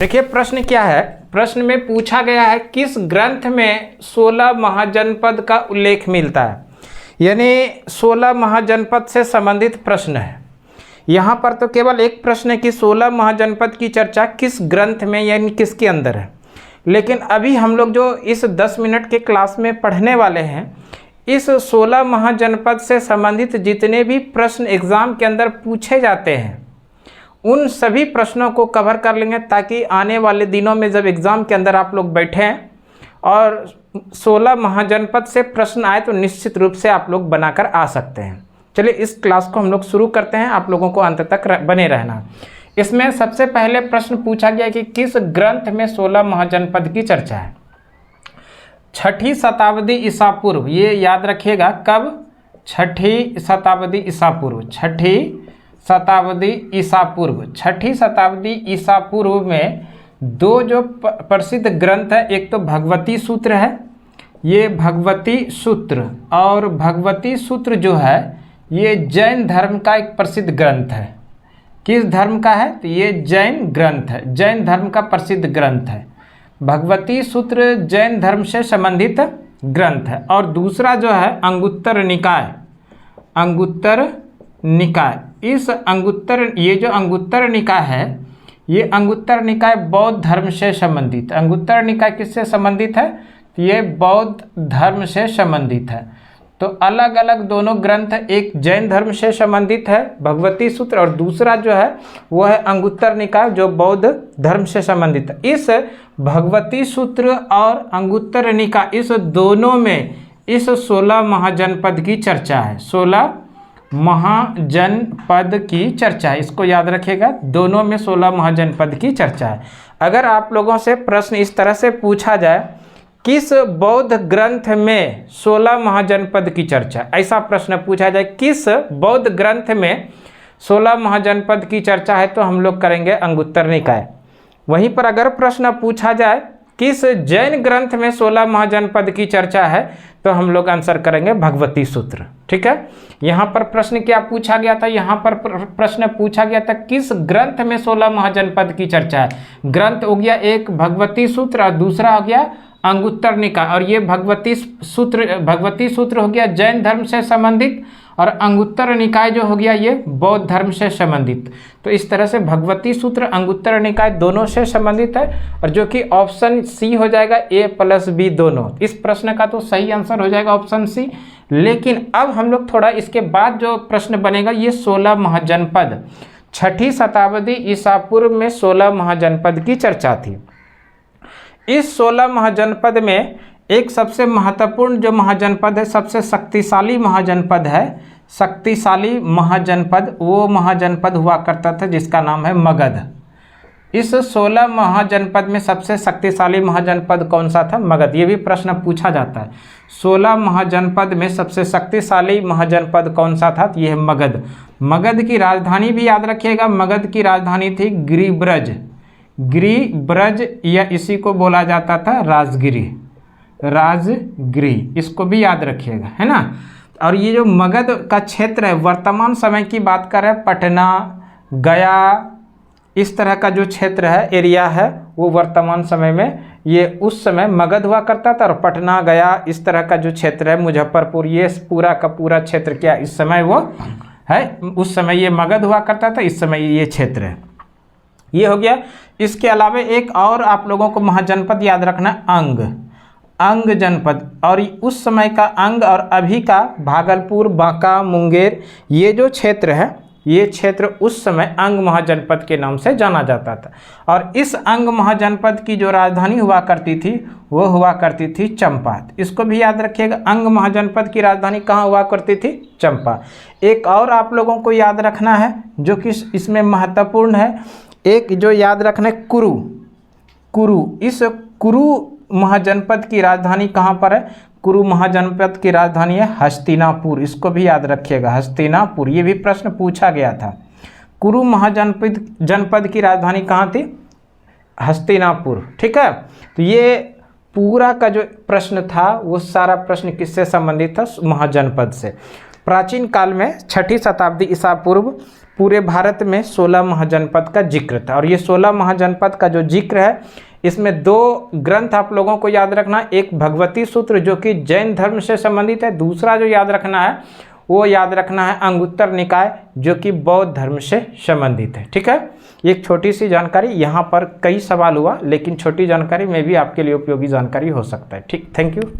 देखिए प्रश्न क्या है। प्रश्न में पूछा गया है किस ग्रंथ में 16 महाजनपद का उल्लेख मिलता है, यानी 16 महाजनपद से संबंधित प्रश्न है। यहाँ पर तो केवल एक प्रश्न है कि 16 महाजनपद की चर्चा किस ग्रंथ में यानी किसके अंदर है, लेकिन अभी हम लोग जो इस 10 मिनट के क्लास में पढ़ने वाले हैं, इस 16 महाजनपद से संबंधित जितने भी प्रश्न एग्ज़ाम के अंदर पूछे जाते हैं उन सभी प्रश्नों को कवर कर लेंगे, ताकि आने वाले दिनों में जब एग्ज़ाम के अंदर आप लोग बैठें और 16 महाजनपद से प्रश्न आए तो निश्चित रूप से आप लोग बनाकर आ सकते हैं। चलिए इस क्लास को हम लोग शुरू करते हैं, आप लोगों को अंत तक बने रहना। इसमें सबसे पहले प्रश्न पूछा गया कि किस ग्रंथ में 16 महाजनपद की चर्चा है। 6ठी शताब्दी ईसा पूर्व, ये याद रखिएगा कब, 6ठी शताब्दी ईसा पूर्व, 6ठी शताब्दी ईसा पूर्व। 6ठी शताब्दी ईसा पूर्व में दो जो प्रसिद्ध ग्रंथ है, एक तो भगवती सूत्र है, ये भगवती सूत्र, और भगवती सूत्र जो है ये जैन धर्म का एक प्रसिद्ध ग्रंथ है। किस धर्म का है? तो ये जैन ग्रंथ है, जैन धर्म का प्रसिद्ध ग्रंथ है। भगवती सूत्र जैन धर्म से संबंधित ग्रंथ है। और दूसरा जो है अंगुत्तर निकाय, अंगुत्तर निकाय। इस अंगुत्तर, ये जो अंगुत्तर निकाय है, ये अंगुत्तर निकाय बौद्ध धर्म से संबंधित। अंगुत्तर निकाय किससे संबंधित है? ये बौद्ध धर्म से संबंधित है। तो अलग अलग दोनों ग्रंथ, एक जैन धर्म से संबंधित है भगवती सूत्र, और दूसरा जो है वो है अंगुत्तर निकाय जो बौद्ध धर्म से संबंधित है। इस भगवती सूत्र और अंगुत्तर निकाय, इस दोनों में इस 16 महाजनपद की चर्चा है। 16 महाजनपद की चर्चा है, इसको याद रखिएगा। दोनों में 16 महाजनपद की चर्चा है। अगर आप लोगों से प्रश्न इस तरह से पूछा जाए, किस बौद्ध ग्रंथ में 16 महाजनपद की चर्चा, ऐसा प्रश्न पूछा जाए किस बौद्ध ग्रंथ में 16 महाजनपद की चर्चा है, तो हम लोग करेंगे अंगुत्तर निकाय। वहीं पर अगर प्रश्न पूछा जाए किस जैन ग्रंथ में 16 महाजनपद की चर्चा है, तो हम लोग आंसर करेंगे भगवती सूत्र। ठीक है। यहाँ पर प्रश्न क्या पूछा गया था? यहाँ पर प्रश्न पूछा गया था किस ग्रंथ में 16 महाजनपद की चर्चा है। ग्रंथ हो गया एक भगवती सूत्र और दूसरा हो गया अंगुत्तर निकाय। और ये भगवती सूत्र हो गया जैन धर्म से संबंधित, और अंगुत्तर निकाय जो हो गया ये बौद्ध धर्म से संबंधित। तो इस तरह से भगवती सूत्र अंगुत्तर निकाय दोनों से संबंधित है, और जो कि ऑप्शन सी हो जाएगा, A+B दोनों। इस प्रश्न का तो सही आंसर हो जाएगा ऑप्शन सी। लेकिन अब हम लोग थोड़ा इसके बाद जो प्रश्न बनेगा, ये 16 महाजनपद, 6ठी शताब्दी ईसा पूर्व में 16 महाजनपद की चर्चा थी। इस 16 महाजनपद में एक सबसे महत्वपूर्ण जो महाजनपद है, सबसे शक्तिशाली महाजनपद है, शक्तिशाली महाजनपद, वो महाजनपद हुआ करता था जिसका नाम है मगध। इस 16 महाजनपद में सबसे शक्तिशाली महाजनपद कौन सा था? मगध। ये भी प्रश्न पूछा जाता है, 16 महाजनपद में सबसे शक्तिशाली महाजनपद कौन सा था? तो ये है मगध। मगध की राजधानी भी याद रखिएगा, मगध की राजधानी थी गिरिब्रज। गिरिब्रज या इसी को बोला जाता था राजगिरी, राजगिरी, इसको भी याद रखिएगा, है ना। और ये जो मगध का क्षेत्र है, वर्तमान समय की बात करें, पटना, गया, इस तरह का जो क्षेत्र है, एरिया है, वो वर्तमान समय में ये उस समय मगध हुआ करता था। और पटना, गया, इस तरह का जो क्षेत्र है, मुजफ्फरपुर, ये पूरा का पूरा क्षेत्र क्या इस समय वो है, उस समय ये मगध हुआ करता था, इस समय ये क्षेत्र है। ये हो गया। इसके अलावा एक और आप लोगों को महाजनपद याद रखना, अंग जनपद। और उस समय का अंग और अभी का भागलपुर, बांका, मुंगेर, ये जो क्षेत्र है, ये क्षेत्र उस समय अंग महाजनपद के नाम से जाना जाता था। और इस अंग महाजनपद की जो राजधानी हुआ करती थी, वो हुआ करती थी चंपा। इसको भी याद रखिएगा, अंग महाजनपद की राजधानी कहाँ हुआ करती थी? चंपा। एक और आप लोगों को याद रखना है जो कि इसमें महत्वपूर्ण है, एक जो याद रखना है कुरु। कुरु, इस कुरु महाजनपद की राजधानी कहाँ पर है? कुरु महाजनपद की राजधानी है हस्तिनापुर। इसको भी याद रखिएगा, हस्तिनापुर। ये भी प्रश्न पूछा गया था, कुरु महाजनपद की राजधानी कहाँ थी? हस्तिनापुर। ठीक है। तो ये पूरा का जो प्रश्न था, वो सारा प्रश्न किससे संबंधित था? महाजनपद से। प्राचीन काल में 6ठी शताब्दी ईसा पूर्व पूरे भारत में 16 महाजनपद का जिक्र था। और ये 16 महाजनपद का जो जिक्र है, इसमें 2 ग्रंथ आप लोगों को याद रखना, एक भगवती सूत्र जो कि जैन धर्म से संबंधित है, दूसरा जो याद रखना है वो याद रखना है अंगुत्तर निकाय जो कि बौद्ध धर्म से संबंधित है। ठीक है, एक छोटी सी जानकारी, यहाँ पर कई सवाल हुआ लेकिन छोटी जानकारी में भी आपके लिए उपयोगी जानकारी हो सकता है। ठीक, थैंक यू।